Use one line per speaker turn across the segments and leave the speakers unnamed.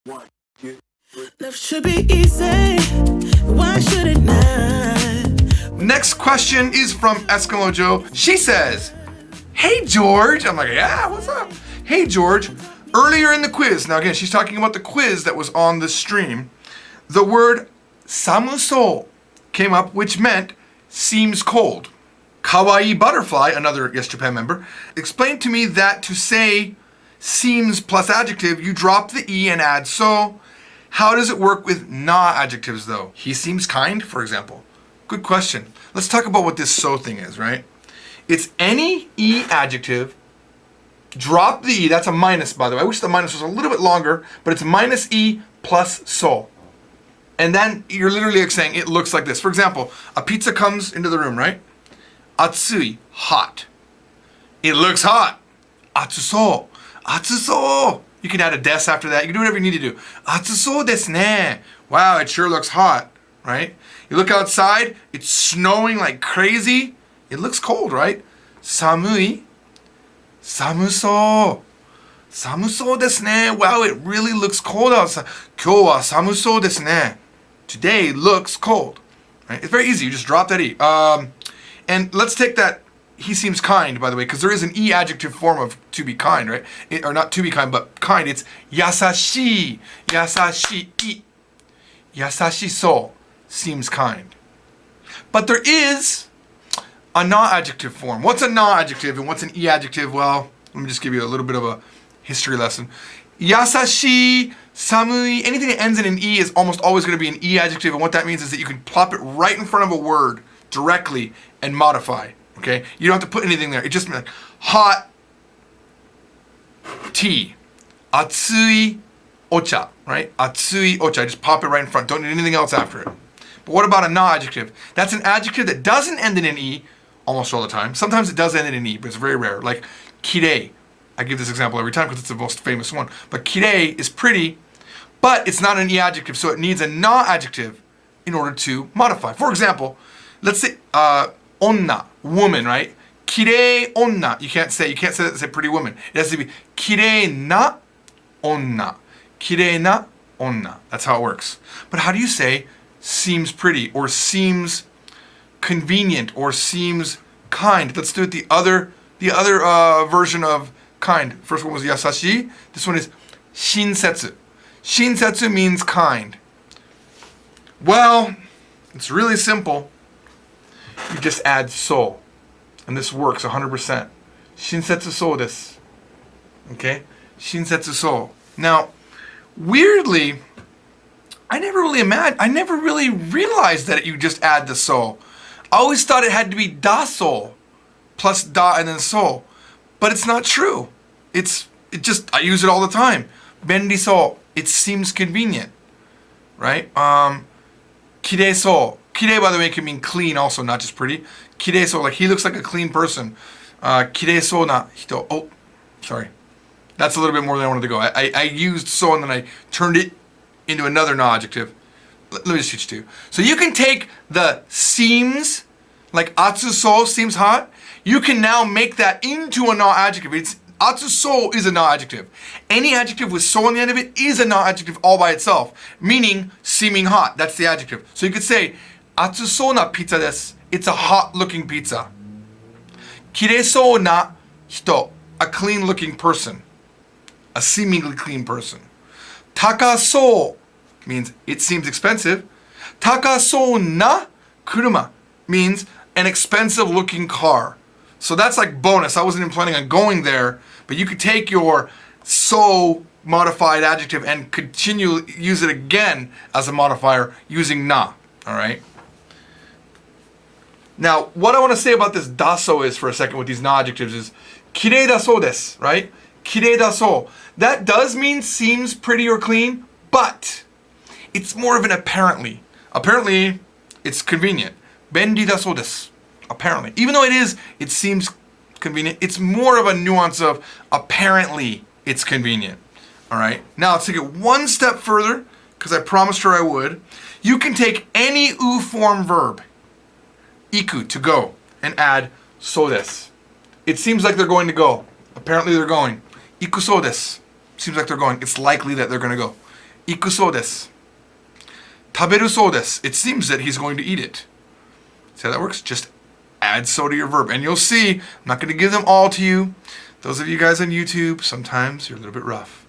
Love should be easy. Why should it not?
Next question is from Eskimo Joe. She says, "Hey George." I'm like, "Yeah, what's up?" "Hey George, earlier in the quiz," now again, she's talking about the quiz that was on the stream, "the word samuso came up, which meant seems cold. Kawaii Butterfly," another Yes Japan member, "explained to me that to say seems plus adjective, you drop the E and add so. How does it work with na-adjectives though? He seems kind, for example." Good question. Let's talk about what this so thing is, right? It's any E adjective, drop the E, that's a minus by the way. I wish the minus was a little bit longer, but it's minus E plus so. And then you're literally saying it looks like this. For example, a pizza comes into the room, right? Atsui, hot. It looks hot. Atsuso, atsuso. You can add a des after that. You can do whatever you need to do. Atsuso desu ne. Wow, it sure looks hot, right? You look outside, it's snowing like crazy. It looks cold, right? Samui, samuso. Samuso desu ne. Wow, it really looks cold outside. Kyou wa samuso desu ne. Today looks cold. Right? It's very easy. You just drop that E. And let's take that he seems kind, by the way, because there is an E adjective form of to be kind, right? Or not to be kind, but kind. It's yasashi. Yasashii. Yasashiso. Seems kind. But there is a na-adjective form. What's a na-adjective and what's an E adjective? Well, let me just give you a little bit of a history lesson. Yasashi, samui, anything that ends in an E is almost always going to be an E adjective, and what that means is that you can plop it right in front of a word directly and modify. Okay? You don't have to put anything there. It just means like hot tea, atsui ocha, right? Atsui ocha. Just pop it right in front. Don't need anything else after it. But what about a na-adjective? That's an adjective that doesn't end in an E almost all the time. Sometimes it does end in an E, but it's very rare. Like kirei. I give this example every time because it's the most famous one. But kirei is pretty, but it's not an E adjective, so it needs a na-adjective in order to modify. For example, let's say onna, woman, right? Kirei onna. You can't say that it's a pretty woman. It has to be kirei na onna. Kirei na onna. That's how it works. But how do you say seems pretty or seems convenient or seems kind? Let's do it the other version of kind. First one was yasashi. This one is shinsetsu. Shinsetsu means kind. Well, it's really simple. You just add so. And this works 100%. Shinsetsu so desu. Okay? Shinsetsu so. Now, weirdly, I never really realized that you just add the so. I always thought it had to be da so plus da and then so. But it's not true. I use it all the time. Benri so. It seems convenient. Right? Kirei so. Kirei, by the way, can mean clean also, not just pretty. Kirei so, like he looks like a clean person. Kirei so na hito. Oh, sorry. That's a little bit more than I wanted to go. I used so and then I turned it into another na-adjective. Let me just teach you. So you can take the seems, like atsuso, seems hot. You can now make that into a na-adjective. Atsuso is a na-adjective. Any adjective with so on the end of it is a na-adjective all by itself, meaning seeming hot. That's the adjective. So you could say, atsuso na pizza desu. It's a hot-looking pizza. Kiresou na hito. A clean-looking person. A seemingly clean person. Takasou means it seems expensive. Takasou na kuruma means an expensive looking car. So that's like bonus. I wasn't even planning on going there, but you could take your so modified adjective and use it again as a modifier using na. All right. Now, what I want to say about this daso is for a second with these na adjectives is kirei daso desu, right? Kirei daso. That does mean seems pretty or clean, but it's more of an apparently. Apparently, it's convenient. Benri daso desu. Apparently. Even though it seems convenient, it's more of a nuance of apparently it's convenient. All right. Now let's take it one step further, because I promised her I would. You can take any u form verb, iku, to go, and add so desu. It seems like they're going to go. Apparently they're going. Iku so desu. Seems like they're going. It's likely that they're going to go. 行くそうです。食べるそうです. It seems that he's going to eat it. See how that works? Just add so to your verb. And you'll see, I'm not going to give them all to you. Those of you guys on YouTube, sometimes you're a little bit rough.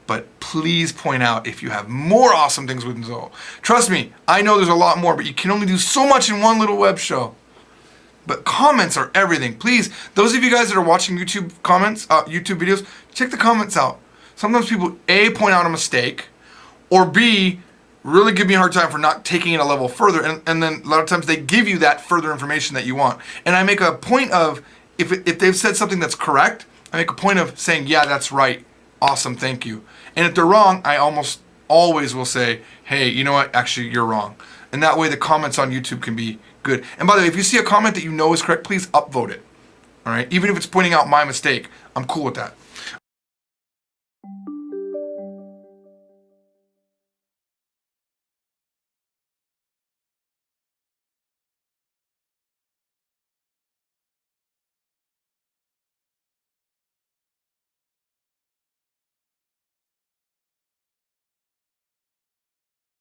But please point out if you have more awesome things with so. Trust me, I know there's a lot more, but you can only do so much in one little web show. But comments are everything. Please, those of you guys that are watching YouTube comments, YouTube videos, check the comments out. Sometimes people A, point out a mistake, or B, really give me a hard time for not taking it a level further, and then a lot of times they give you that further information that you want. And I make a point of, if they've said something that's correct, I make a point of saying, yeah, that's right. Awesome, thank you. And if they're wrong, I almost always will say, hey, you know what, actually you're wrong. And that way the comments on YouTube can be good. And by the way, if you see a comment that you know is correct, please upvote it. All right, even if it's pointing out my mistake, I'm cool with that.